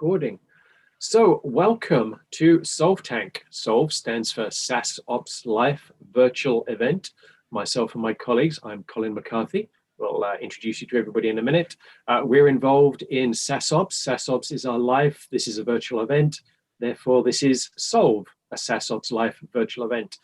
recording. So welcome to SOLVETank. Solve stands for SaaSOps Live Virtual Event. Myself and my colleagues, I'm Colin McCarthy. We'll introduce you to everybody in a minute. We're involved in SaaSOps. SaaSOps is our live. This is a virtual event. Therefore, this is Solve, a SaaSOps Live virtual event.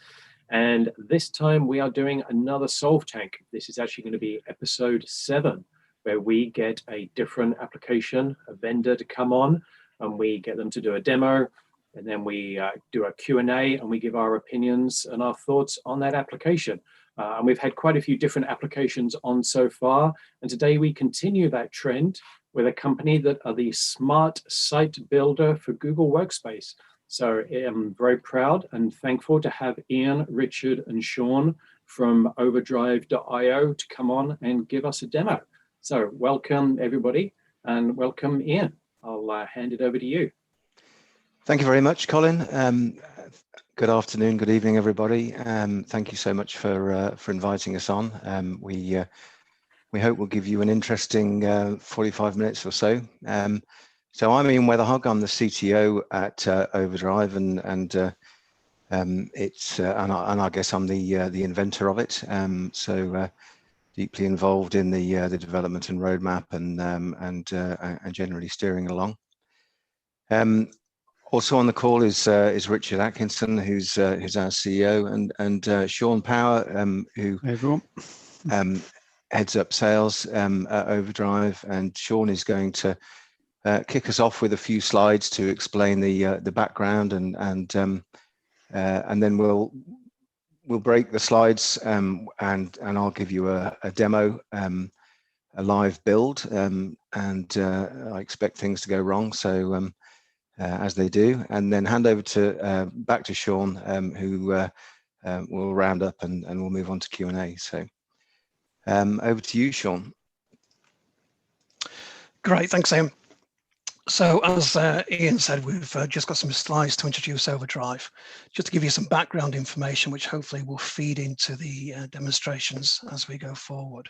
And this time we are doing another SOLVETank. This is actually going to be episode 7, where we get a different application, a vendor to come on, and we get them to do a demo, and then we do a Q&A, and we give our opinions and our thoughts on that application. And we've had quite a few different applications on so far, and today we continue that trend with a company that are the smart site builder for Google Workspace. So I'm very proud and thankful to have Ian, Richard, and Sean from Overdrive.io to come on and give us a demo. So welcome everybody, and welcome Ian. I'll hand it over to you. Thank you very much, Colin. Good afternoon, good evening, everybody. Thank you so much for inviting us on. We hope we'll give you an interesting 45 minutes or so. So I'm Ian Weatherhog. I'm the CTO at Overdrive, and I guess I'm the inventor of it. So deeply involved in the development and roadmap, and generally steering along. Also on the call is Richard Atkinson, who's our CEO, and Sean Power, who hey everyone. Heads up sales at Overdrive. And Sean is going to kick us off with a few slides to explain the background, and then we'll break the slides, and I'll give you a demo, a live build, and I expect things to go wrong, so as they do, and then hand over back to Sean, who will round up, and we'll move on to Q&A. So over to you, Sean. Great, thanks, Ian. So as Ian said, we've just got some slides to introduce Overdrive, just to give you some background information, which hopefully will feed into the demonstrations as we go forward.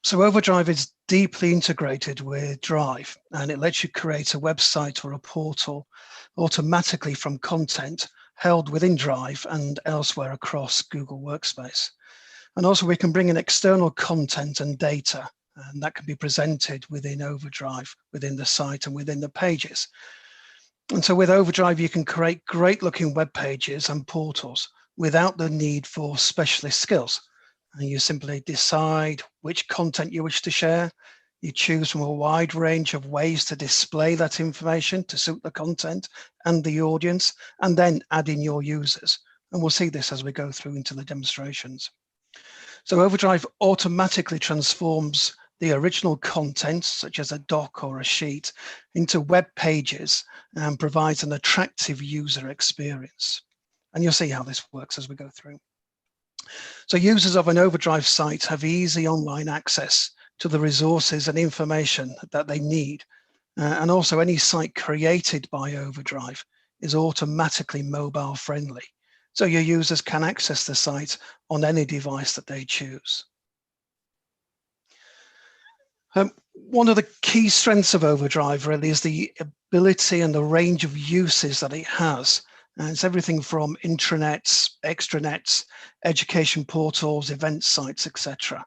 So Overdrive is deeply integrated with Drive, and it lets you create a website or a portal automatically from content held within Drive and elsewhere across Google Workspace. And also we can bring in external content and data, and that can be presented within Overdrive, within the site and within the pages. And so with Overdrive, you can create great looking web pages and portals without the need for specialist skills. And you simply decide which content you wish to share. You choose from a wide range of ways to display that information to suit the content and the audience, and then add in your users. And we'll see this as we go through into the demonstrations. So Overdrive automatically transforms the original content, such as a doc or a sheet, into web pages and provides an attractive user experience. And you'll see how this works as we go through. So users of an Overdrive site have easy online access to the resources and information that they need. And also any site created by Overdrive is automatically mobile friendly. So your users can access the site on any device that they choose. One of the key strengths of Overdrive really is the ability and the range of uses that it has. And it's everything from intranets, extranets, education portals, event sites, etc.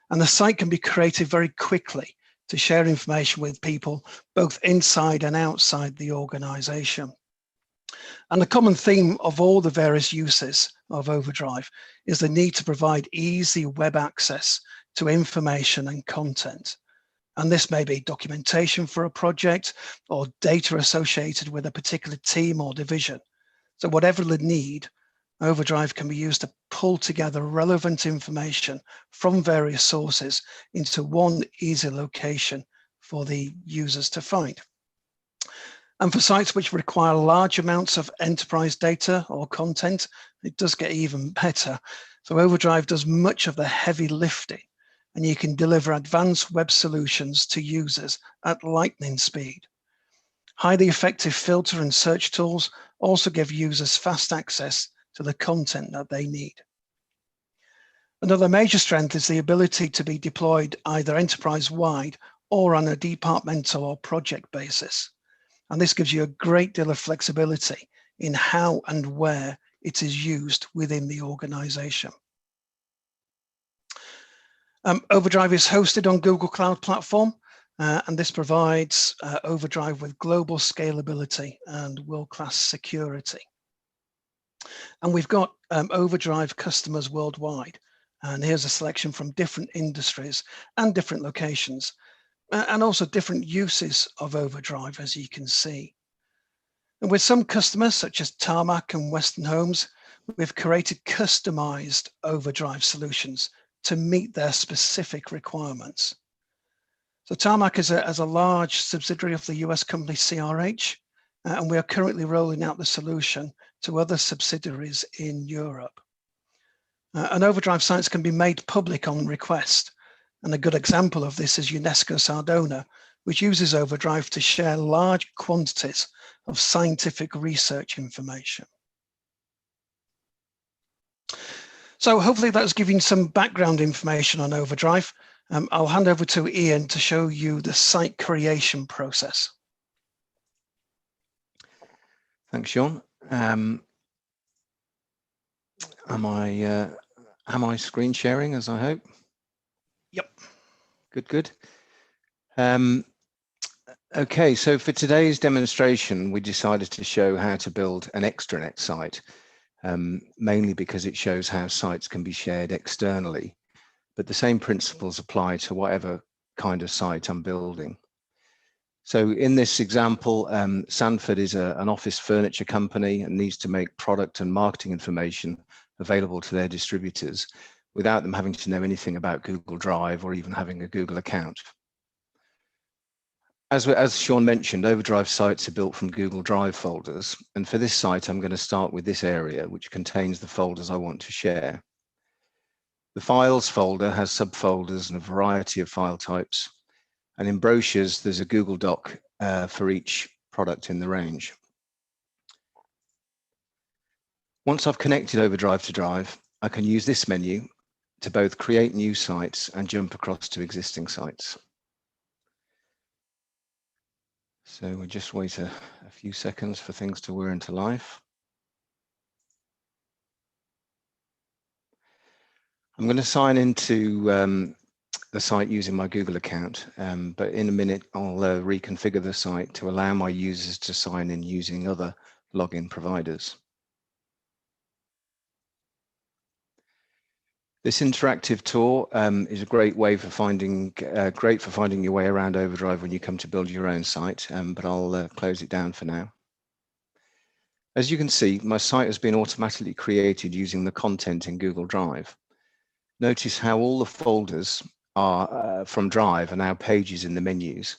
And the site can be created very quickly to share information with people both inside and outside the organization. And the common theme of all the various uses of Overdrive is the need to provide easy web access to information and content. And this may be documentation for a project or data associated with a particular team or division. So whatever the need, Overdrive can be used to pull together relevant information from various sources into one easy location for the users to find. And for sites which require large amounts of enterprise data or content, it does get even better. So Overdrive does much of the heavy lifting, and you can deliver advanced web solutions to users at lightning speed. Highly effective filter and search tools also give users fast access to the content that they need. Another major strength is the ability to be deployed either enterprise-wide or on a departmental or project basis. And this gives you a great deal of flexibility in how and where it is used within the organization. Overdrive is hosted on Google Cloud Platform, and this provides Overdrive with global scalability and world-class security. And we've got Overdrive customers worldwide. And here's a selection from different industries and different locations, and also different uses of Overdrive, as you can see. And with some customers, such as Tarmac and Western Homes, we've created customized Overdrive solutions to meet their specific requirements. So Tarmac is a large subsidiary of the US company CRH, and we are currently rolling out the solution to other subsidiaries in Europe. And Overdrive sites can be made public on request. And a good example of this is UNESCO Sardona, which uses Overdrive to share large quantities of scientific research information. So hopefully that was giving some background information on Overdrive. I'll hand over to Ian to show you the site creation process. Thanks, Sean. Am I screen sharing, as I hope? Yep. Good. Okay, so for today's demonstration, we decided to show how to build an extranet site, mainly because it shows how sites can be shared externally, but the same principles apply to whatever kind of site I'm building. So in this example, Sanford is an office furniture company and needs to make product and marketing information available to their distributors without them having to know anything about Google Drive or even having a Google account. As Sean mentioned, Overdrive sites are built from Google Drive folders. And for this site, I'm going to start with this area, which contains the folders I want to share. The files folder has subfolders and a variety of file types. And in brochures, there's a Google Doc for each product in the range. Once I've connected Overdrive to Drive, I can use this menu to both create new sites and jump across to existing sites. So we'll just wait a few seconds for things to whir into life. I'm going to sign into the site using my Google account, but in a minute I'll reconfigure the site to allow my users to sign in using other login providers. This interactive tour is a great way for finding your way around Overdrive when you come to build your own site, but I'll close it down for now. As you can see, my site has been automatically created using the content in Google Drive. Notice how all the folders are from Drive are now pages in the menus,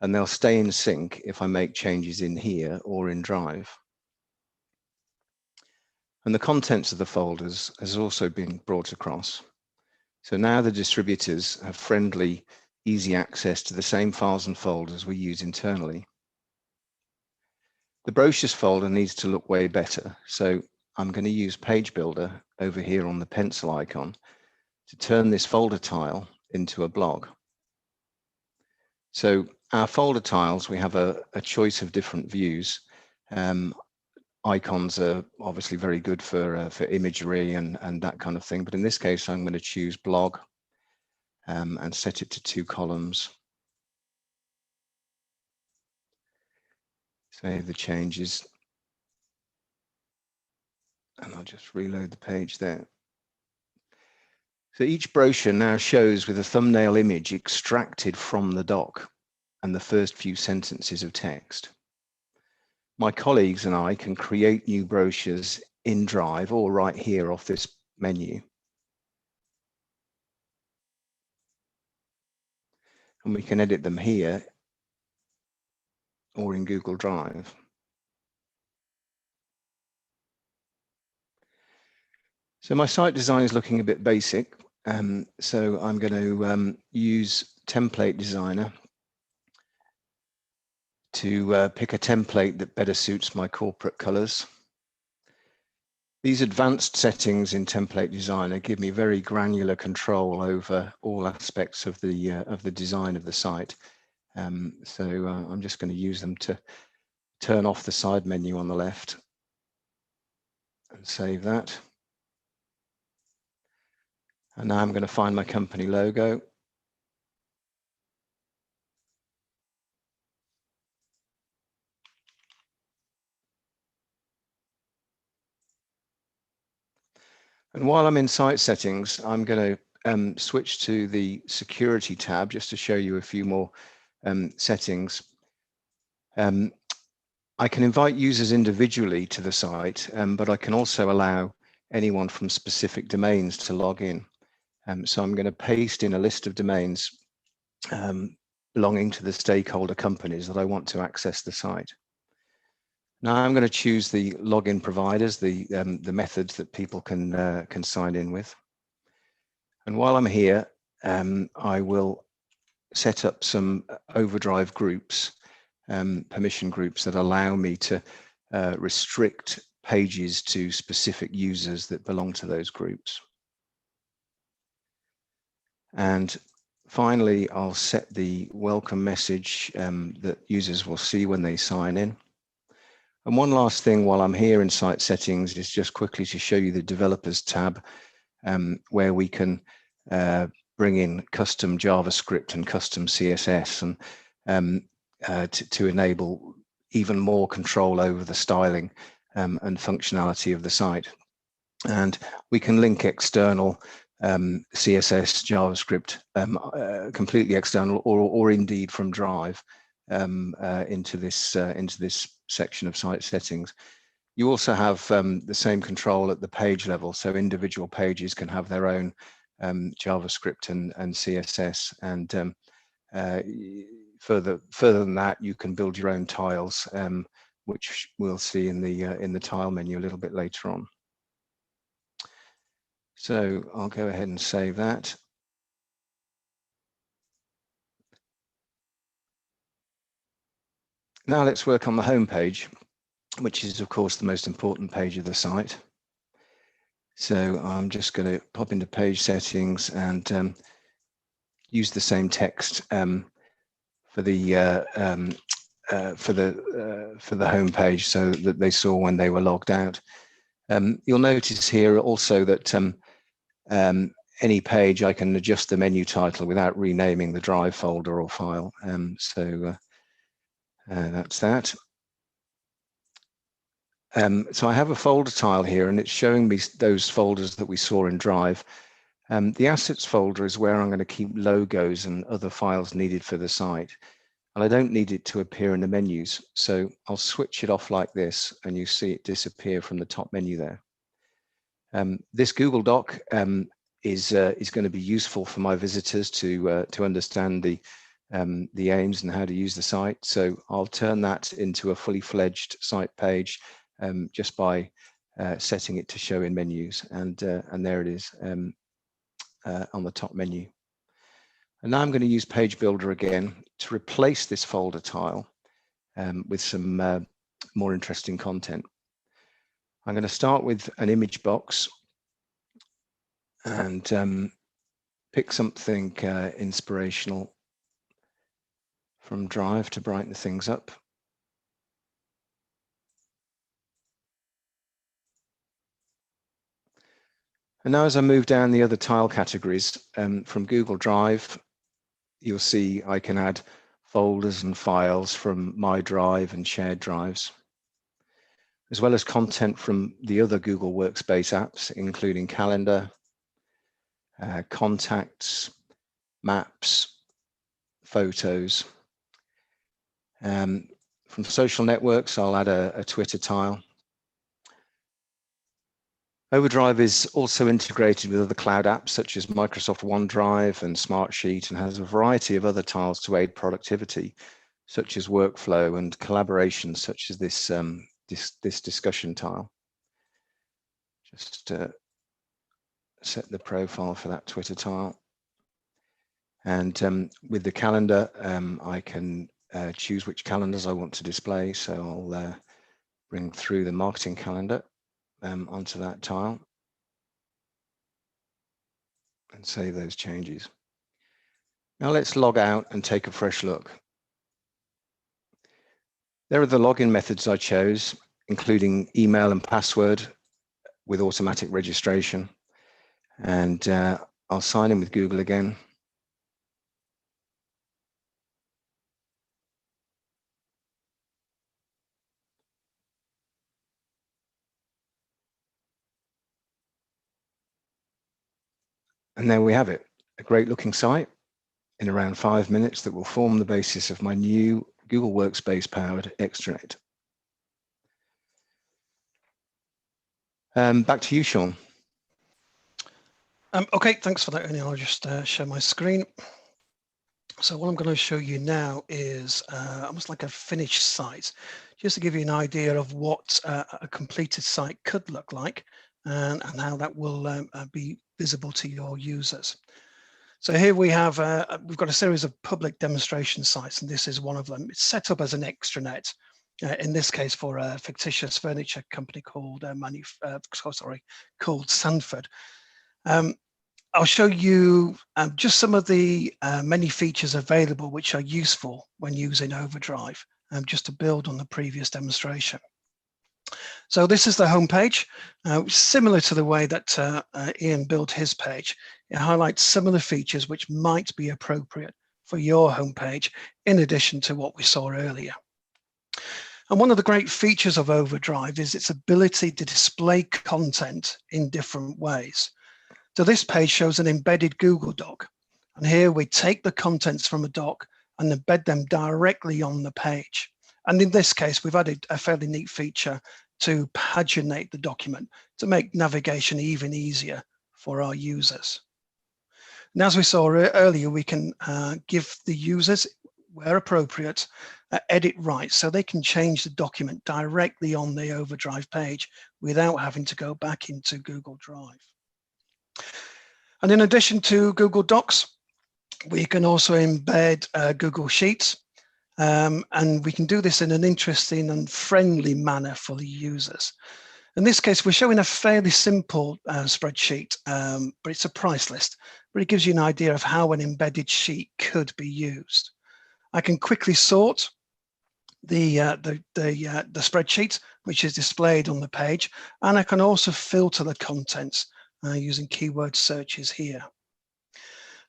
and they'll stay in sync if I make changes in here or in Drive. And the contents of the folders has also been brought across. So now the distributors have friendly, easy access to the same files and folders we use internally. The brochures folder needs to look way better. So I'm going to use Page Builder over here on the pencil icon to turn this folder tile into a blog. So our folder tiles, we have a choice of different views. Icons are obviously very good for imagery and that kind of thing. But in this case, I'm going to choose blog and set it to 2 columns. Save the changes. And I'll just reload the page there. So each brochure now shows with a thumbnail image extracted from the doc and the first few sentences of text. My colleagues and I can create new brochures in Drive or right here off this menu. And we can edit them here or in Google Drive. So my site design is looking a bit basic. So I'm going to use Template Designer to pick a template that better suits my corporate colors. These advanced settings in Template Designer give me very granular control over all aspects of the design of the site. So I'm just going to use them to turn off the side menu on the left and save that. And now I'm going to find my company logo. And while I'm in site settings, I'm going to switch to the security tab just to show you a few more settings. I can invite users individually to the site, but I can also allow anyone from specific domains to log in. So I'm going to paste in a list of domains belonging to the stakeholder companies that I want to access the site. Now I'm going to choose the login providers, the methods that people can sign in with. And while I'm here, I will set up some Overdrive groups, permission groups that allow me to restrict pages to specific users that belong to those groups. And finally, I'll set the welcome message that users will see when they sign in. And one last thing while I'm here in site settings is just quickly to show you the developers tab, where we can bring in custom JavaScript and custom CSS and to enable even more control over the styling and functionality of the site. And we can link external CSS, JavaScript, completely external, or indeed from Drive into this section of site settings. You also have the same control at the page level, so individual pages can have their own JavaScript and CSS, and further than that, you can build your own tiles, which we'll see in the tile menu a little bit later on. So I'll go ahead and save that. Now let's work on the home page, which is of course the most important page of the site. So I'm just going to pop into page settings and use the same text for the home page, so that they saw when they were logged out. You'll notice here also that any page I can adjust the menu title without renaming the Drive folder or file. So that's that. So I have a folder tile here, and it's showing me those folders that we saw in Drive. The assets folder is where I'm going to keep logos and other files needed for the site. And I don't need it to appear in the menus. So I'll switch it off like this, and you see it disappear from the top menu there. This Google Doc is going to be useful for my visitors to understand the aims and how to use the site. So I'll turn that into a fully fledged site page just by setting it to show in menus, and there it is on the top menu. And now I'm going to use Page Builder again to replace this folder tile with some more interesting content. I'm going to start with an image box and pick something inspirational from Drive to brighten things up. And now as I move down the other tile categories from Google Drive, you'll see I can add folders and files from my Drive and shared drives, as well as content from the other Google Workspace apps, including Calendar, Contacts, Maps, Photos. From social networks, I'll add a Twitter tile. Overdrive is also integrated with other cloud apps such as Microsoft OneDrive and Smartsheet, and has a variety of other tiles to aid productivity, such as workflow and collaboration, such as this this discussion tile. Just set the profile for that Twitter tile. And with the calendar, I can choose which calendars I want to display. So I'll bring through the marketing calendar onto that tile and save those changes. Now let's log out and take a fresh look. There are the login methods I chose, including email and password with automatic registration. And I'll sign in with Google again. And there we have it, a great looking site in around 5 minutes that will form the basis of my new Google Workspace powered extranet. Back to you, Sean. Okay, thanks for that, Ernie. I'll just share my screen. So what I'm going to show you now is almost like a finished site, just to give you an idea of what a completed site could look like and how that will be visible to your users. So here we have, we've got a series of public demonstration sites, and this is one of them. It's set up as an extranet, in this case for a fictitious furniture company called called Sanford. I'll show you just some of the many features available which are useful when using Overdrive, just to build on the previous demonstration. So this is the homepage, similar to the way that Ian built his page. It highlights some of the features which might be appropriate for your homepage, in addition to what we saw earlier. And one of the great features of Overdrive is its ability to display content in different ways. So this page shows an embedded Google Doc. And here we take the contents from a doc and embed them directly on the page. And in this case, we've added a fairly neat feature to paginate the document to make navigation even easier for our users. And as we saw earlier, we can give the users, where appropriate, edit rights so they can change the document directly on the Overdrive page without having to go back into Google Drive. And in addition to Google Docs, we can also embed Google Sheets, and we can do this in an interesting and friendly manner for the users. In this case, we're showing a fairly simple spreadsheet, but it's a price list, but it gives you an idea of how an embedded sheet could be used. I can quickly sort the spreadsheet, which is displayed on the page, and I can also filter the contents using keyword searches here.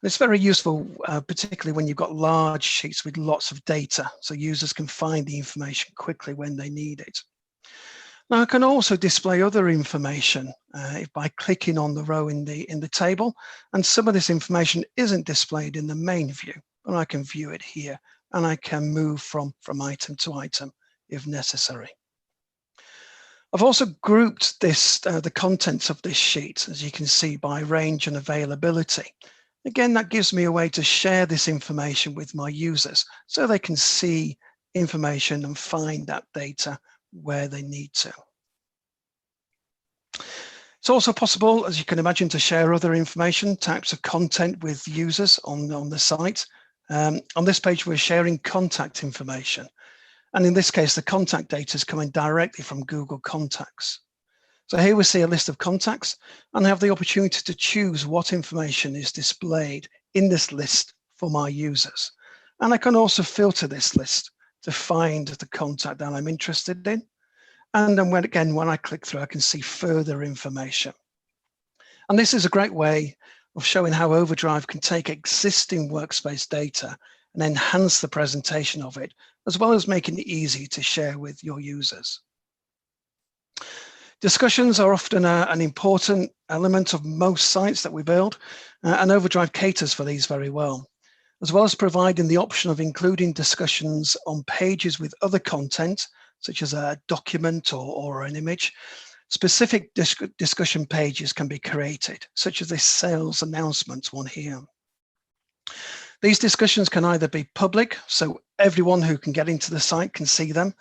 It's very useful, particularly when you've got large sheets with lots of data, so users can find the information quickly when they need it. Now I can also display other information by clicking on the row in the table, and some of this information isn't displayed in the main view, but I can view it here, and I can move from item to item if necessary. I've also grouped this, the contents of this sheet, as you can see, by range and availability. Again, that gives me a way to share this information with my users so they can see information and find that data where they need to. It's also possible, as you can imagine, to share other information, types of content with users on the site. On this page, we're sharing contact information. And in this case, the contact data is coming directly from Google Contacts. So here we see a list of contacts and have the opportunity to choose what information is displayed in this list for my users. And I can also filter this list to find the contact that I'm interested in. And then when I click through, I can see further information. And this is a great way of showing how Overdrive can take existing workspace data and enhance the presentation of it, as well as making it easy to share with your users. Discussions are often an important element of most sites that we build, and Overdrive caters for these very well, as well as providing the option of including discussions on pages with other content, such as a document or an image. Specific discussion pages can be created, such as this sales announcement one here. These discussions can either be public, so everyone who can get into the site can see them,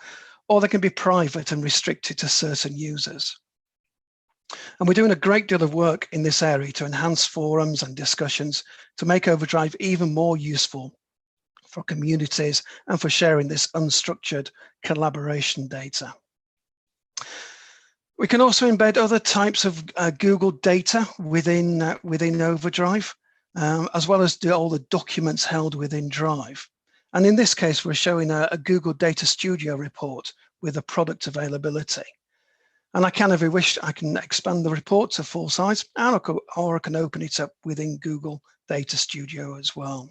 or they can be private and restricted to certain users. And we're doing a great deal of work in this area to enhance forums and discussions to make Overdrive even more useful for communities and for sharing this unstructured collaboration data. We can also embed other types of Google data within Overdrive, as well as do all the documents held within Drive. And in this case, we're showing a Google Data Studio report with the product availability. And I can, if I wish, I can expand the report to full size, or I can open it up within Google Data Studio as well.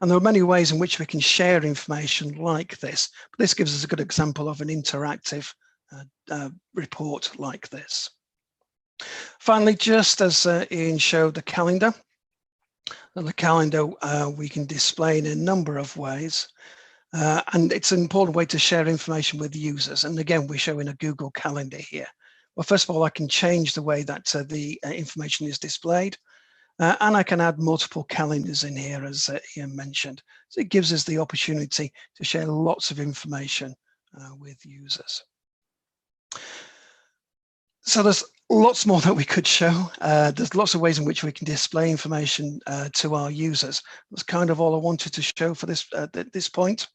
And there are many ways in which we can share information like this. But this gives us a good example of an interactive report like this. Finally, just as Ian showed the calendar, and the calendar we can display in a number of ways. And it's an important way to share information with users. And again, we're showing a Google Calendar here. Well, first of all, I can change the way that the information is displayed. And I can add multiple calendars in here, as Ian mentioned. So it gives us the opportunity to share lots of information with users. So there's lots more that we could show. There's lots of ways in which we can display information to our users. That's kind of all I wanted to show for this at this point.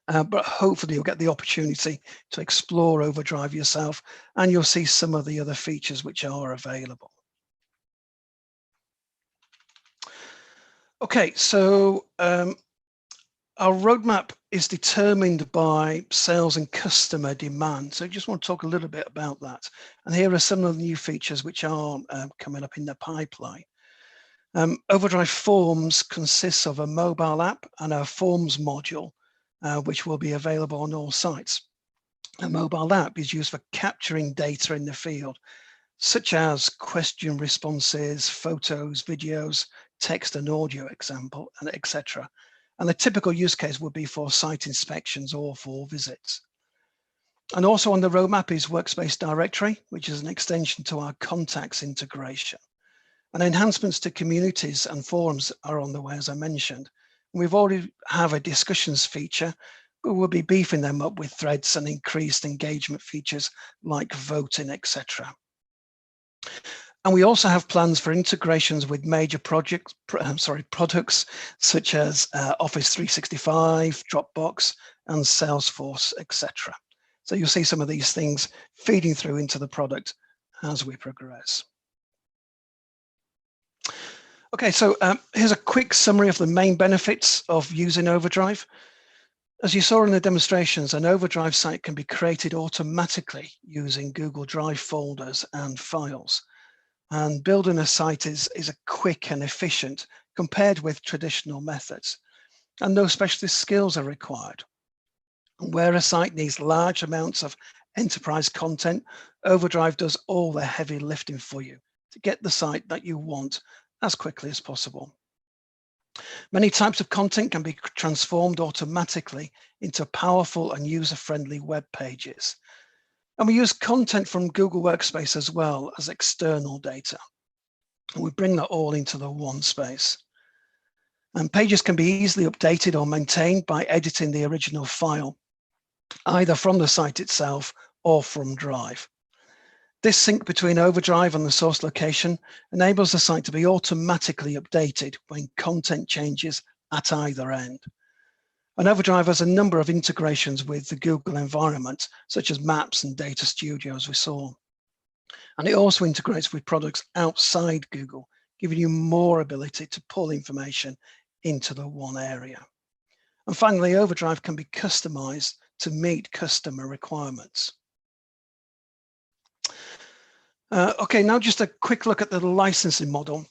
But hopefully you'll get the opportunity to explore Overdrive yourself, and you'll see some of the other features which are available. Okay, so our roadmap is determined by sales and customer demand. So I just want to talk a little bit about that. And here are some of the new features which are coming up in the pipeline. Overdrive Forms consists of a mobile app and a Forms module, which will be available on all sites. A mobile app is used for capturing data in the field, such as question responses, photos, videos, text and audio example, and etc. And the typical use case would be for site inspections or for visits. And also on the roadmap is Workspace Directory, which is an extension to our contacts integration. And enhancements to communities and forums are on the way, as I mentioned. We've already have a discussions feature, but we'll be beefing them up with threads and increased engagement features like voting, etc. And we also have plans for integrations with major products such as Office 365, Dropbox, and Salesforce, etc. So you'll see some of these things feeding through into the product as we progress. Okay, so here's a quick summary of the main benefits of using Overdrive. As you saw in the demonstrations, an Overdrive site can be created automatically using Google Drive folders and files. And building a site is a quick and efficient compared with traditional methods. And no specialist skills are required. Where a site needs large amounts of enterprise content, Overdrive does all the heavy lifting for you to get the site that you want as quickly as possible. Many types of content can be transformed automatically into powerful and user-friendly web pages. And we use content from Google Workspace as well as external data. And we bring that all into the one space. And pages can be easily updated or maintained by editing the original file, either from the site itself or from Drive. This sync between Overdrive and the source location enables the site to be automatically updated when content changes at either end. And Overdrive has a number of integrations with the Google environment, such as Maps and Data Studio, as we saw. And it also integrates with products outside Google, giving you more ability to pull information into the one area. And finally, Overdrive can be customized to meet customer requirements. Okay, now just a quick look at the licensing model.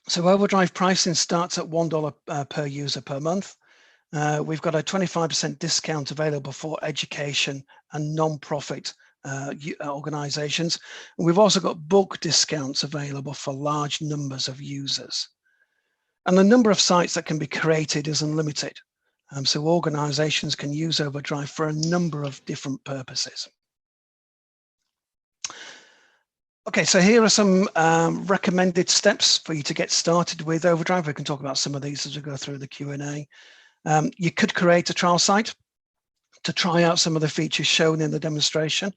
So Overdrive pricing starts at $1 per user per month. We've got a 25% discount available for education and non-profit organizations. And we've also got bulk discounts available for large numbers of users. And the number of sites that can be created is unlimited. So organizations can use Overdrive for a number of different purposes. Okay, so here are some recommended steps for you to get started with Overdrive. We can talk about some of these as we go through the Q&A. You could create a trial site to try out some of the features shown in the demonstration,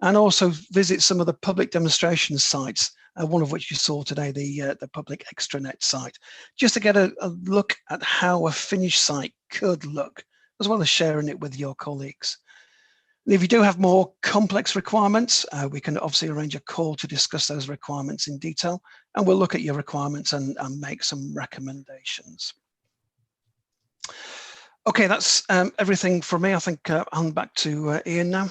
and also visit some of the public demonstration sites, one of which you saw today, the public extranet site, just to get a look at how a finished site could look, as well as sharing it with your colleagues. And if you do have more complex requirements, we can obviously arrange a call to discuss those requirements in detail, and we'll look at your requirements and make some recommendations. Okay, that's everything from me. I think I'm back to Ian now.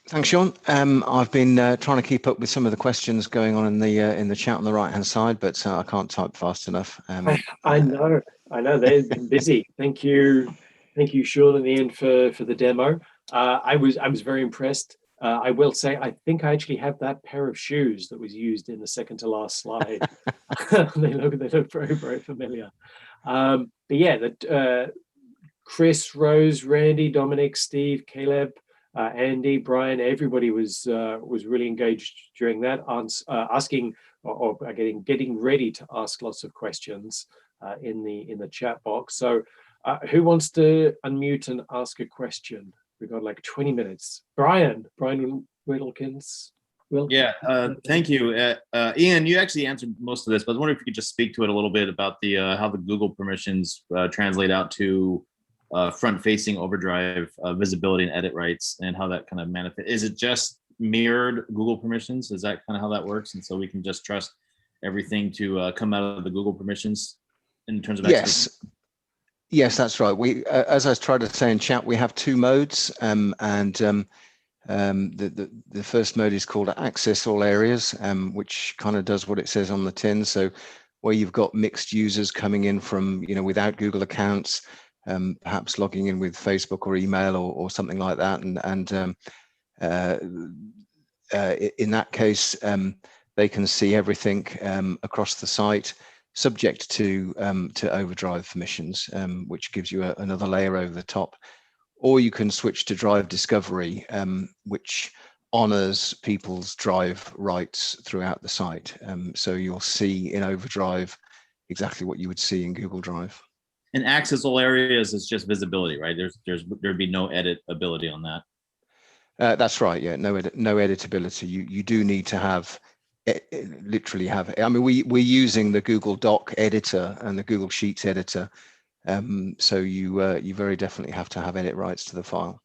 Thanks, Sean. I've been trying to keep up with some of the questions going on in the chat on the right-hand side, but I can't type fast enough. I know. They've been busy. Thank you, Sean and Ian for the demo. I was very impressed. I will say, I think I actually have that pair of shoes that was used in the second to last slide. They look very, very familiar. But yeah, Chris, Rose, Randy, Dominic, Steve, Caleb, Andy, Brian, everybody was really engaged during that, asking or getting ready to ask lots of questions in the chat box. So who wants to unmute and ask a question? We've got like 20 minutes. Brian Wilkins. Yeah, thank you. Ian, you actually answered most of this, but I was wondering if you could just speak to it a little bit about the how the Google permissions translate out to front-facing Overdrive visibility and edit rights, and how that kind of manifests. Is it just mirrored Google permissions? Is that kind of how that works? And so we can just trust everything to come out of the Google permissions in terms of Yes, that's right. We, as I tried to say in chat, we have two modes, the first mode is called Access All Areas, which kind of does what it says on the tin. So where you've got mixed users coming in from, without Google accounts, perhaps logging in with Facebook or email or something like that, in that case, they can see everything across the site, subject to Overdrive permissions, which gives you another layer over the top. Or you can switch to Drive Discovery, which honors people's Drive rights throughout the site. So you'll see in Overdrive exactly what you would see in Google Drive. And access all areas is just visibility, right? There'd be no edit ability on that. That's right. Yeah, no editability. You do need to have literally have. I mean, we're using the Google Doc editor and the Google Sheets editor, so you very definitely have to have edit rights to the file.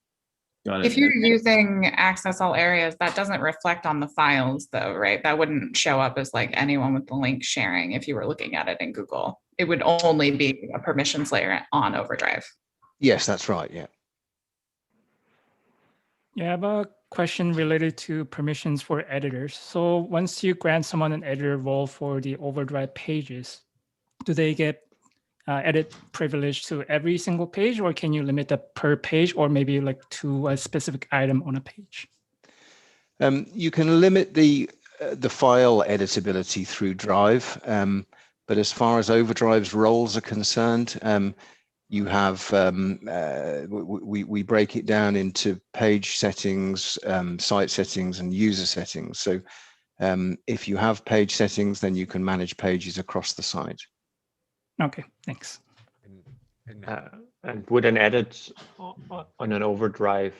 Got it. If you're using access all areas, that doesn't reflect on the files though, right? That wouldn't show up as like anyone with the link sharing if you were looking at it in Google. It would only be a permissions layer on Overdrive. Yes, that's right. Yeah. Yeah, I have a question related to permissions for editors. So once you grant someone an editor role for the Overdrive pages, do they get edit privilege to every single page, or can you limit that per page, or maybe like to a specific item on a page? You can limit the file editability through Drive, but as far as Overdrive's roles are concerned, you have we break it down into page settings, site settings, and user settings. So if you have page settings, then you can manage pages across the site. Okay, thanks. And would an edit on an Overdrive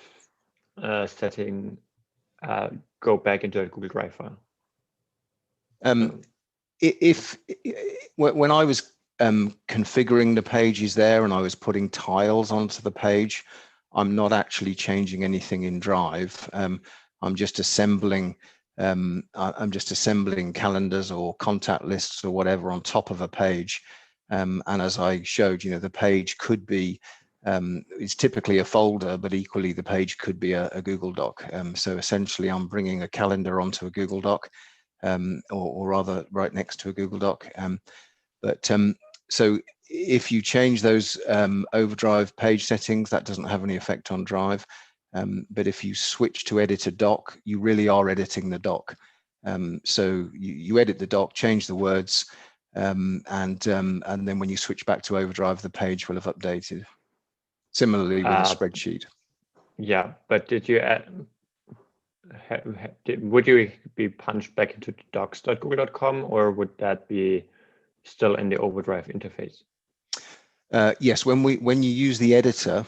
setting go back into a Google Drive file? When I was configuring the pages there and I was putting tiles onto the page, I'm not actually changing anything in Drive. I'm just assembling calendars or contact lists or whatever on top of a page. And as I showed, the page could be, it's typically a folder, but equally the page could be a Google Doc. So essentially I'm bringing a calendar onto a Google Doc, or rather right next to a Google Doc. So if you change those Overdrive page settings, that doesn't have any effect on Drive. But if you switch to edit a doc, you really are editing the doc. So you edit the doc, change the words, and then when you switch back to Overdrive, the page will have updated. Similarly with a spreadsheet. Yeah, but did you would you be punched back into docs.google.com, or would that be still in the Overdrive interface? Yes, when you use the editor,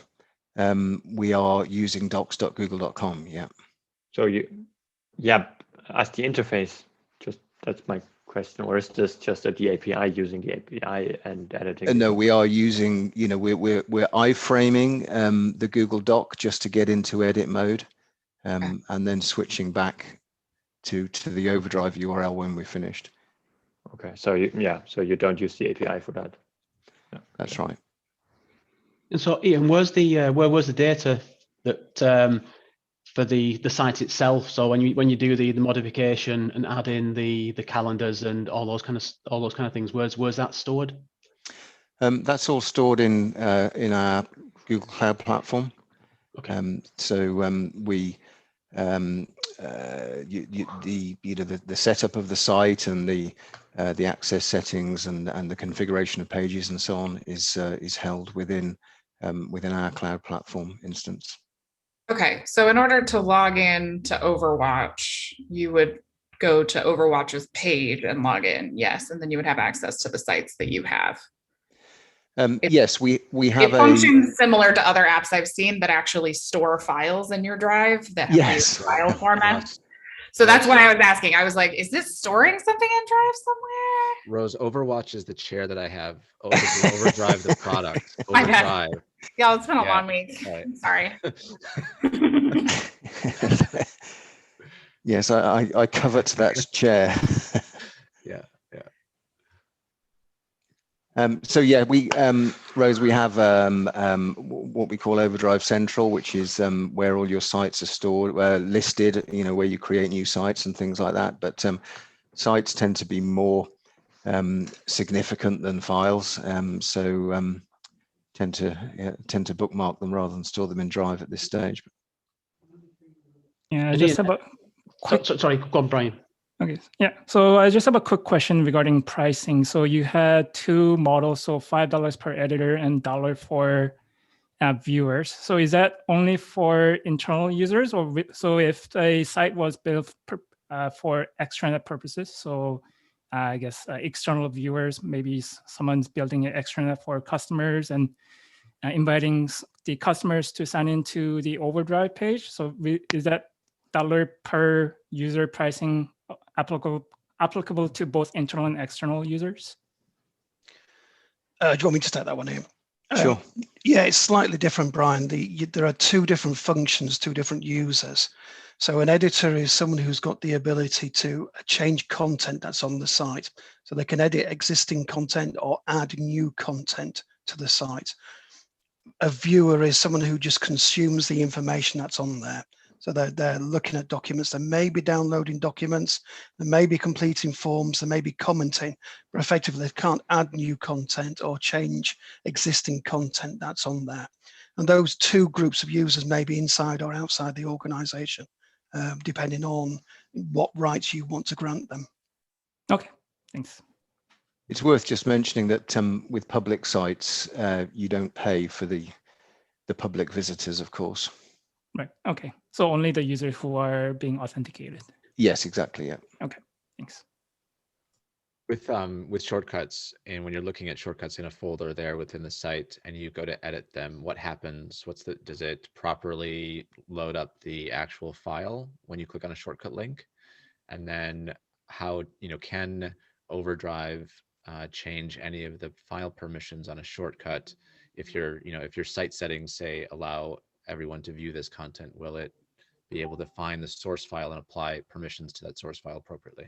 we are using docs.google.com. Yeah. So as the interface, just that's my question, or is this just at the API, using the API and editing? No, we are using, we're iframing the Google Doc just to get into edit mode, and then switching back to the Overdrive URL when we're finished. Okay, so you don't use the API for that. Yeah. That's right. And so, Ian, where was the data that for the site itself? So when you do the modification and add in the calendars and all those kind of things, where's that stored? That's all stored in our Google Cloud Platform. Okay. We the setup of the site and the access settings and the configuration of pages and so on is held within our Cloud Platform instance. Okay, so in order to log in to Overwatch, you would go to Overwatch's page and log in, yes, and then you would have access to the sites that you have. Yes, we have it functions similar to other apps I've seen that actually store files in your drive that have Yes. weird file format. So that's why I was asking. I was like, is this storing something in Drive somewhere? Rose, Overwatch is the chair that I have. Overdrive, the product. Overdrive. Yeah, it's been a Yeah. long week. Right. I'm sorry. Yes, I covet that chair. Yeah. So yeah, Rose, we have what we call Overdrive Central, which is where all your sites are stored, listed, where you create new sites and things like that. But sites tend to be more significant than files, so tend to bookmark them rather than store them in Drive at this stage. Yeah, I just have a quick. Sorry, go on, Brian. Okay, yeah. So I just have a quick question regarding pricing. So you had two models, so $5 per editor and $1 for viewers. So is that only for internal users, or so if a site was built for extranet purposes? So I guess external viewers, maybe someone's building an extranet for customers and inviting the customers to sign into the Overdrive page. So is that $1 per user pricing applicable to both internal and external users? Do you want me to take that one, Ian? Sure. Yeah, it's slightly different, Brian. There are two different functions, two different users. So an editor is someone who's got the ability to change content that's on the site. So they can edit existing content or add new content to the site. A viewer is someone who just consumes the information that's on there. So they're looking at documents, they may be downloading documents, they may be completing forms, they may be commenting, but effectively they can't add new content or change existing content that's on there. And those two groups of users may be inside or outside the organization, depending on what rights you want to grant them. Okay, thanks. It's worth just mentioning that with public sites, you don't pay for the public visitors, of course. Right. Okay. So only the users who are being authenticated. Yes, exactly. Yeah. Okay. Thanks. With shortcuts, and when you're looking at shortcuts in a folder there within the site, and you go to edit them, what happens? Does it properly load up the actual file when you click on a shortcut link? And then how can Overdrive change any of the file permissions on a shortcut if your site settings say allow everyone to view this content? Will it be able to find the source file and apply permissions to that source file appropriately?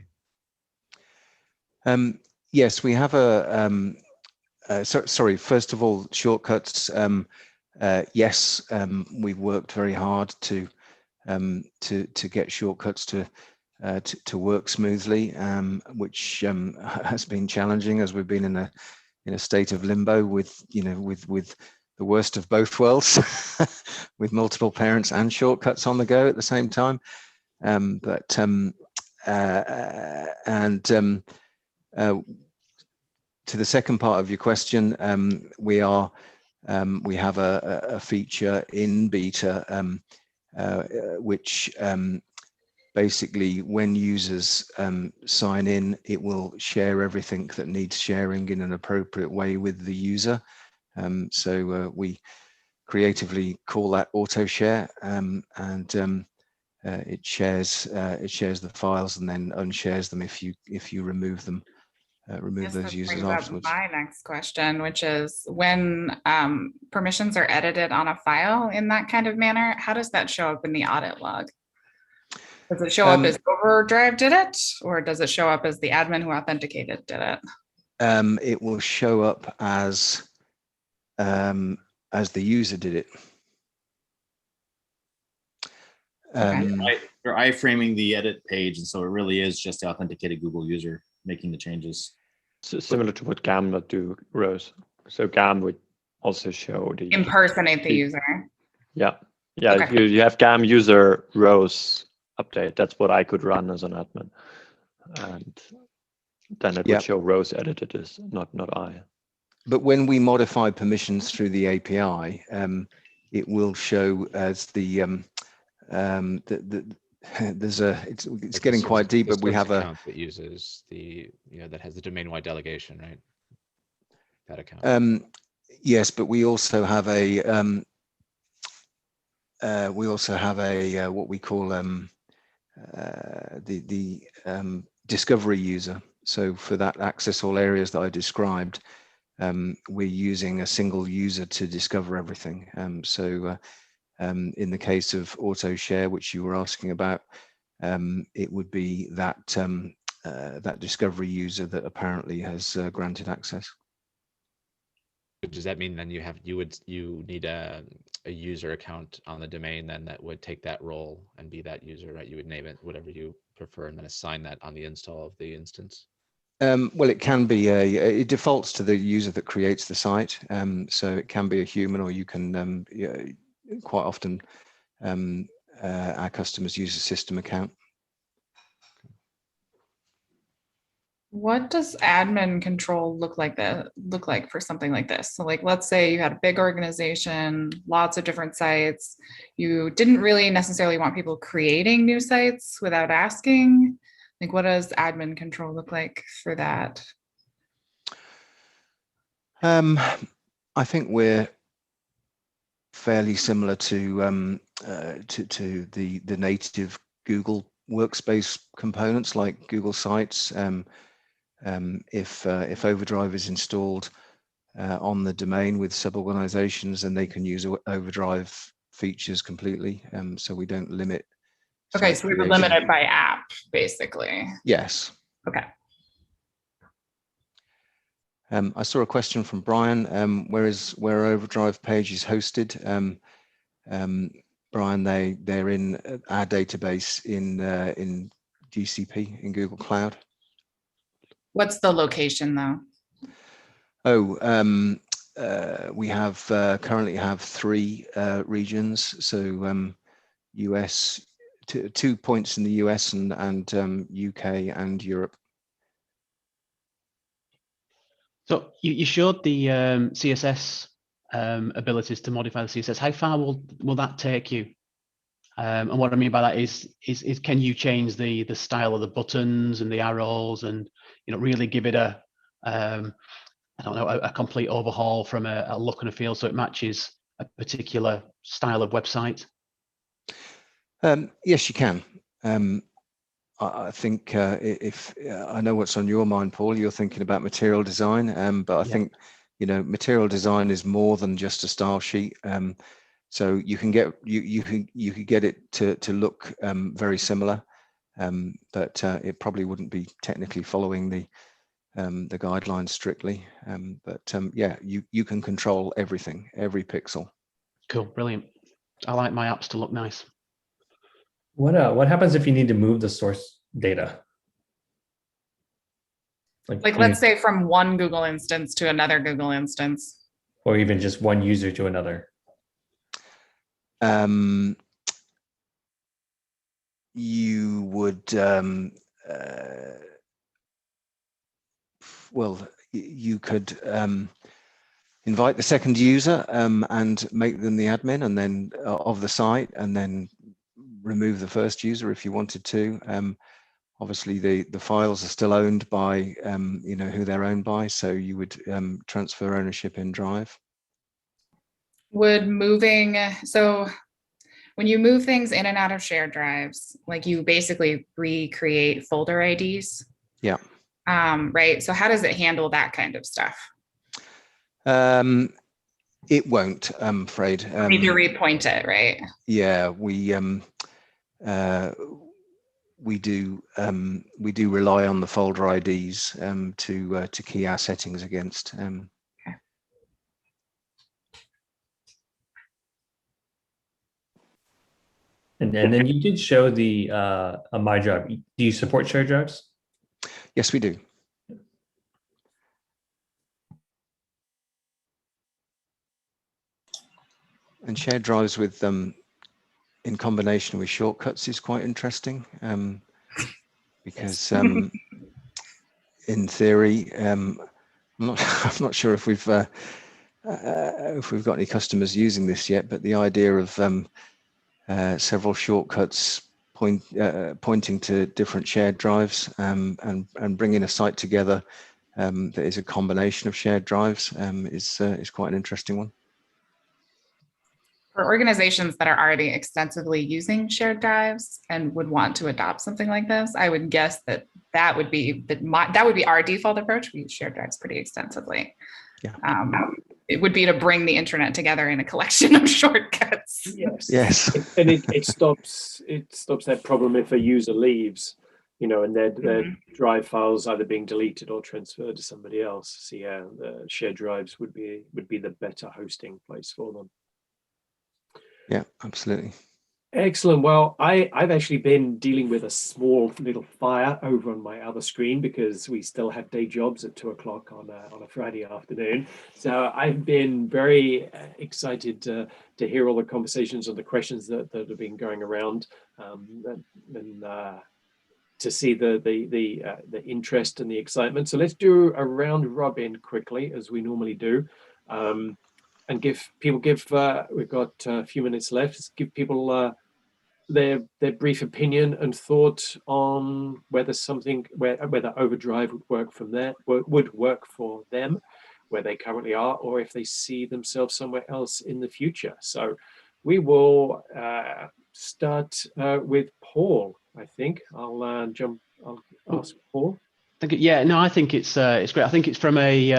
Yes, we have sorry, first of all, shortcuts. Yes, we've worked very hard to get shortcuts to work smoothly, which has been challenging as we've been in a state of limbo with the worst of both worlds, with multiple parents and shortcuts on the go at the same time. To the second part of your question, we have a feature in beta which basically, when users sign in, it will share everything that needs sharing in an appropriate way with the user. So we creatively call that auto share, and it shares the files and then unshares them if you remove them, remove those users afterwards. My next question, which is when permissions are edited on a file in that kind of manner, how does that show up in the audit log? Does it show up as Overdrive did it, or does it show up as the admin who authenticated did it? It will show up as the user did it. You're iframing the edit page, and so it really is just the authenticated Google user making the changes. So similar to what GAM would do, Rose. So GAM would also show the Impersonate the user. Yeah, Okay. you have GAM user rows update. That's what I could run as an admin, and then it would show rows edited as not I. But when we modify permissions through the API, it will show as it's getting quite deep, but we have a account that uses the that has the domain-wide delegation, right? That account. Yes, but we also have a what we call the discovery user. So for that access all areas that I described, we're using a single user to discover everything. In the case of auto share, which you were asking about, it would be that that discovery user that apparently has granted access. Does that mean then you need a user account on the domain then that would take that role and be that user, right? You would name it whatever you prefer and then assign that on the install of the instance. Well, it can be it defaults to the user that creates the site. So it can be a human, or you can quite often our customers use a system account. What does admin control look like for something like this? So like, let's say you had a big organization, lots of different sites. You didn't really necessarily want people creating new sites without asking. Like, what does admin control look like for that? I think we're fairly similar to the native Google workspace components like Google Sites. If Overdrive is installed on the domain with sub-organizations, then they can use Overdrive features completely. So we don't limit. Okay, so we would limit it by app, basically. Yes. Okay. I saw a question from Brian. Where Overdrive page is hosted? Brian, they're in our database in GCP, in Google Cloud. What's the location though? We have currently have 3 regions. So US, 2 points in the US and UK and Europe. So you showed the CSS abilities to modify the CSS. How far will that take you? And what I mean by that is can you change the style of the buttons and the arrows, and really give it a I don't know, a complete overhaul from a look and a feel so it matches a particular style of website? Yes, you can. I think if I know what's on your mind, Paul, you're thinking about material design, but I think material design is more than just a style sheet. So you can get you could get it to look very similar, but it probably wouldn't be technically following the guidelines strictly. Yeah, you can control everything, every pixel. Cool, brilliant. I like my apps to look nice. What happens if you need to move the source data? Like let's say from one Google instance to another Google instance. Or even just one user to another. You would, well, you could invite the second user and make them the admin and then of the site, and then remove the first user if you wanted to. Obviously, the files are still owned by who they're owned by, so you would transfer ownership in Drive. Would moving, so when you move things in and out of shared drives, like you basically recreate folder IDs. Yeah. Right. So how does it handle that kind of stuff? It won't, I'm afraid. Need to repoint it, right? Yeah, we do rely on the folder IDs to key our settings against. Okay. And then you did show the My Drive. Do you support shared drives? Yes, we do. And shared drives with in combination with shortcuts is quite interesting, because in theory, I'm not sure if we've got any customers using this yet, but the idea of several shortcuts pointing to different shared drives and bringing a site together that is a combination of shared drives is quite an interesting one. For organizations that are already extensively using shared drives and would want to adopt something like this, I would guess that would be our default approach. We use shared drives pretty extensively. Yeah. It would be to bring the internet together in a collection of shortcuts. Yes. Yes. And it stops that problem if a user leaves, and their drive files either being deleted or transferred to somebody else. So yeah, the shared drives would be the better hosting place for them. Yeah, absolutely. Excellent. Well, I've actually been dealing with a small little fire over on my other screen because we still have day jobs at 2:00 on a Friday afternoon. So I've been very excited to hear all the conversations and the questions that have been going around, and to see the interest and the excitement. So let's do a round robin quickly, as we normally do. And we've got a few minutes left. Let's give people their brief opinion and thought on whether Overdrive would work for them, where they currently are, or if they see themselves somewhere else in the future. So we will start with Paul. I think I'll ask Paul. I think it's great. I think it's from a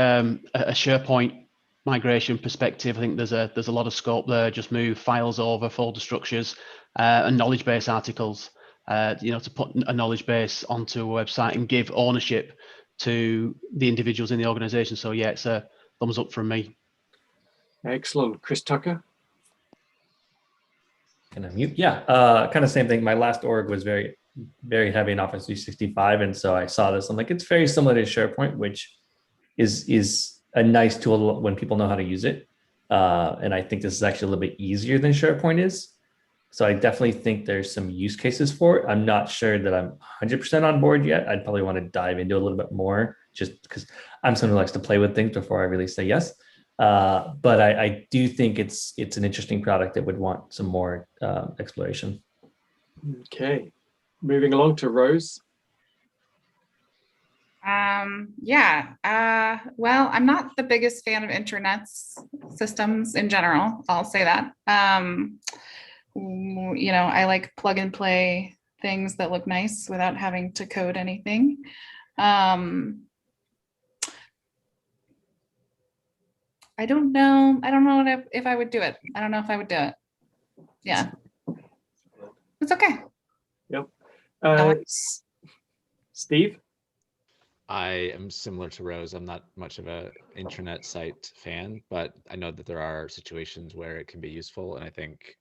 SharePoint migration perspective. I think there's a lot of scope there. Just move files over, folder structures, and knowledge base articles. To put a knowledge base onto a website and give ownership to the individuals in the organization. So yeah, it's a thumbs up from me. Excellent. Chris Tucker. Can I mute? Yeah, kind of same thing. My last org was very, very heavy in Office 365, and so I saw this. I'm like, it's very similar to SharePoint, which is a nice tool when people know how to use it. And I think this is actually a little bit easier than SharePoint is. So I definitely think there's some use cases for it. I'm not sure that I'm 100% on board yet. I'd probably want to dive into a little bit more, just because I'm someone who likes to play with things before I really say yes. But I do think it's an interesting product that would want some more exploration. Okay, moving along to Rose. Well, I'm not the biggest fan of internet systems in general. I'll say that. I like plug and play things that look nice without having to code anything. I don't know if I would do it. I don't know if I would do it. Yeah. It's okay. Yep. Steve? I am similar to Rose. I'm not much of a intranet site fan, but I know that there are situations where it can be useful. And I think,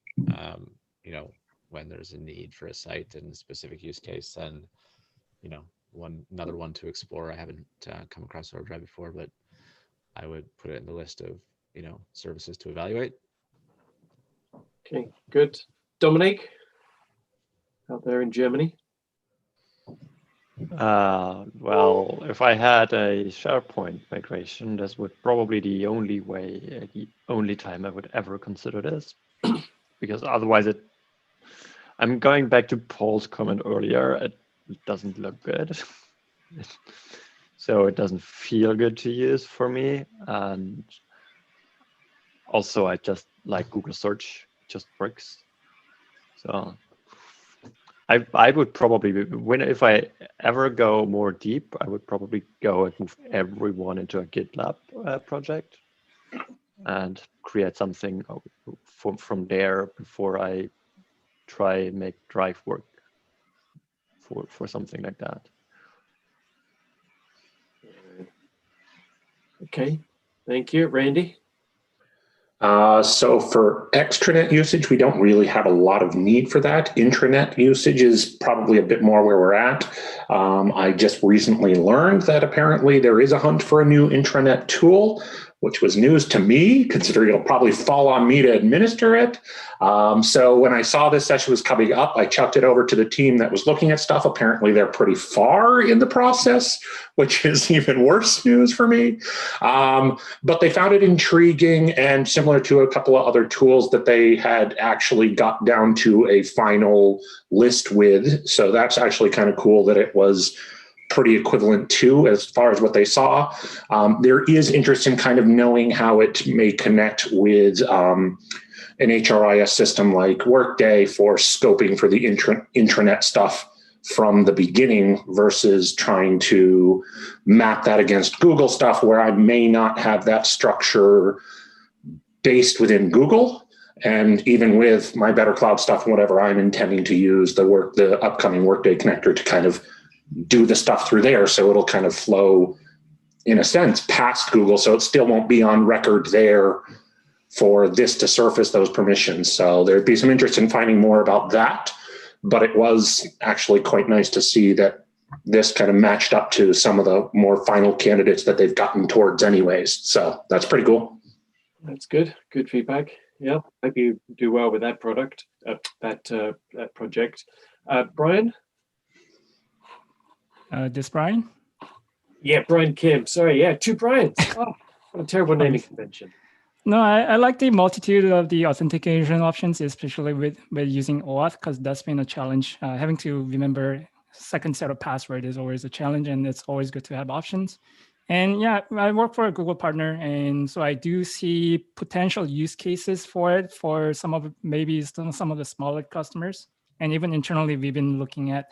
when there's a need for a site and a specific use case, then, another one to explore. I haven't come across Overdrive before, but I would put it in the list of, services to evaluate. Okay, good. Dominic, out there in Germany. Well, if I had a SharePoint migration, this would probably the only time I would ever consider this, because otherwise I'm going back to Paul's comment earlier, it doesn't look good. So it doesn't feel good to use for me. And also I just like Google search, just works. So I would probably, if I ever go more deep, I would probably go and move everyone into a GitLab project and create something from there before I try and make Drive work for something like that. Okay, thank you, Randy. So for extranet usage, we don't really have a lot of need for that. Intranet usage is probably a bit more where we're at. I just recently learned that apparently there is a hunt for a new intranet tool, which was news to me, considering it'll probably fall on me to administer it. So when I saw this session was coming up, I chucked it over to the team that was looking at stuff. Apparently they're pretty far in the process, which is even worse news for me. But they found it intriguing and similar to a couple of other tools that they had actually got down to a final list with. So that's actually kind of cool that it was pretty equivalent to as far as what they saw. There is interest in kind of knowing how it may connect with an HRIS system like Workday for scoping for the intranet stuff from the beginning versus trying to map that against Google stuff where I may not have that structure based within Google. And even with my Better Cloud stuff, whatever, I'm intending to use the upcoming Workday connector to kind of do the stuff through there. So it'll kind of flow, in a sense, past Google. So it still won't be on record there for this to surface those permissions. So there'd be some interest in finding more about that. But it was actually quite nice to see that this kind of matched up to some of the more final candidates that they've gotten towards anyways. So that's pretty cool. That's good. Good feedback. Yeah, hope you do well with that product, that project. Brian? This Brian? Yeah, Brian Kim. Sorry, yeah, two Brians. Oh, what a terrible naming convention. No, I like the multitude of the authentication options, especially with using OAuth, because that's been a challenge. Having to remember second set of password is always a challenge, and it's always good to have options. And yeah, I work for a Google partner, and so I do see potential use cases for it for some of maybe some of the smaller customers. And even internally, we've been looking at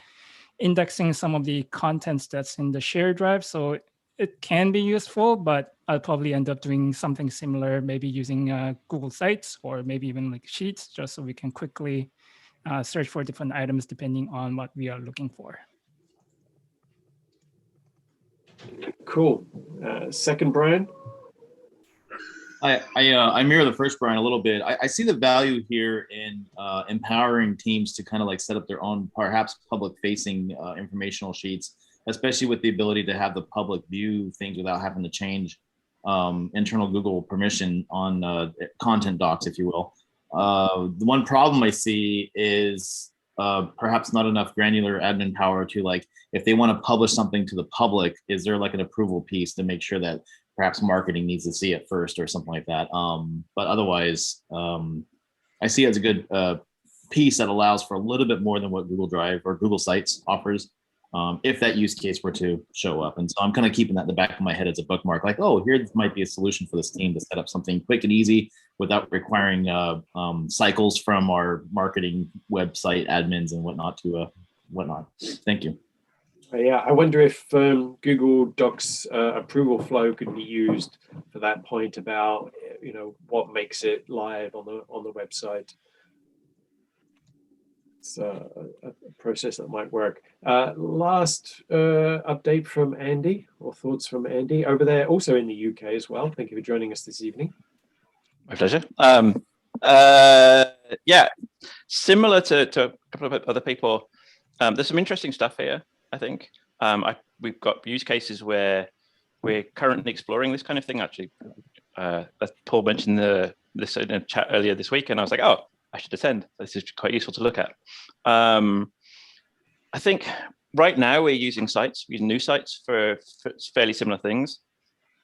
indexing some of the contents that's in the shared drive. So it can be useful, but I'll probably end up doing something similar, maybe using Google Sites or maybe even like Sheets, just so we can quickly search for different items depending on what we are looking for. Cool. Second, Brian? I mirror the first Brian a little bit. I see the value here in empowering teams to kind of like set up their own, perhaps public-facing informational sheets, especially with the ability to have the public view things without having to change internal Google permission on content docs, if you will. The one problem I see is perhaps not enough granular admin power to, like, if they want to publish something to the public, is there like an approval piece to make sure that perhaps marketing needs to see it first or something like that. But otherwise, I see it as a good piece that allows for a little bit more than what Google Drive or Google Sites offers, if that use case were to show up. And so I'm kind of keeping that in the back of my head as a bookmark, like, oh, here might be a solution for this team to set up something quick and easy without requiring cycles from our marketing website admins and whatnot to whatnot. Thank you. Yeah, I wonder if Google Docs approval flow could be used for that point about, you know, what makes it live on the website. It's a process that might work. Last update from Andy, or thoughts from Andy over there, also in the UK as well. Thank you for joining us this evening. My pleasure. Yeah, similar to a couple of other people, there's some interesting stuff here. I think we've got use cases where we're currently exploring this kind of thing. Actually, Paul mentioned this in a chat earlier this week, and I was like, oh, I should attend. This is quite useful to look at. I think right now we're using new sites for fairly similar things.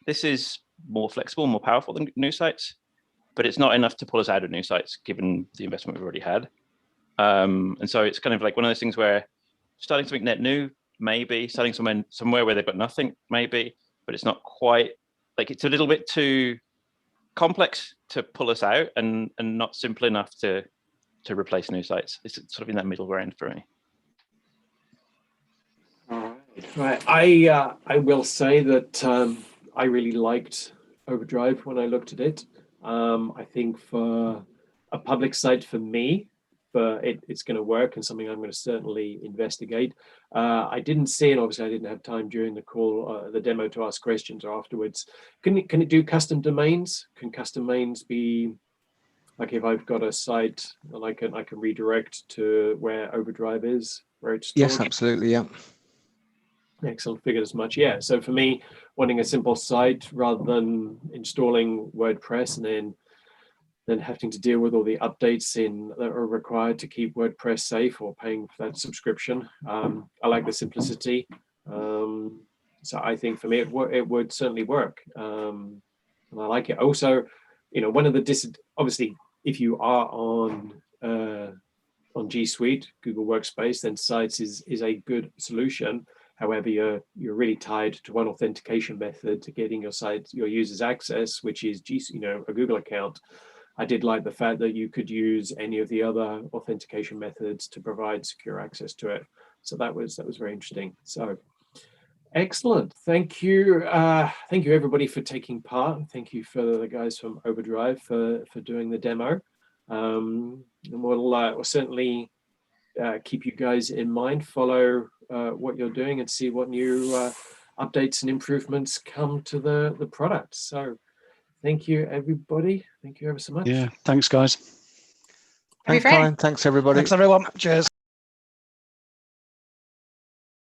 This is more flexible, more powerful than new sites, but it's not enough to pull us out of new sites given the investment we've already had. And so it's kind of like one of those things where starting something net new, maybe, starting somewhere where they've got nothing, maybe, but it's not quite, like, it's a little bit too complex to pull us out and not simple enough to to replace new sites. It's sort of in that middle ground for me. Right. I will say that I really liked Overdrive when I looked at it. I think for a public site for me, it's going to work and something I'm going to certainly investigate. I didn't see it. Obviously, I didn't have time during the call, the demo, to ask questions or afterwards. Can it do custom domains? Can custom domains be like if I've got a site and I can redirect to where Overdrive is, where it's stored? Yes, absolutely. Yeah. Excellent, figured as much. Yeah. So for me, wanting a simple site rather than installing WordPress and then having to deal with all the updates that are required to keep WordPress safe or paying for that subscription. I like the simplicity. So I think for me, it would certainly work. And I like it. Also, one of the obviously, if you are on G Suite, Google Workspace, then Sites is a good solution. However, you're really tied to one authentication method to getting your users access, which is a Google account. I did like the fact that you could use any of the other authentication methods to provide secure access to it. So that was very interesting. So excellent. Thank you. Thank you everybody for taking part. Thank you for the guys from Overdrive for doing the demo. And we'll certainly keep you guys in mind, follow what you're doing and see what new updates and improvements come to the product. So thank you, everybody. Thank you ever so much. Yeah, thanks, guys. Thanks, Colin. Thanks, everybody. Thanks, everyone. Cheers.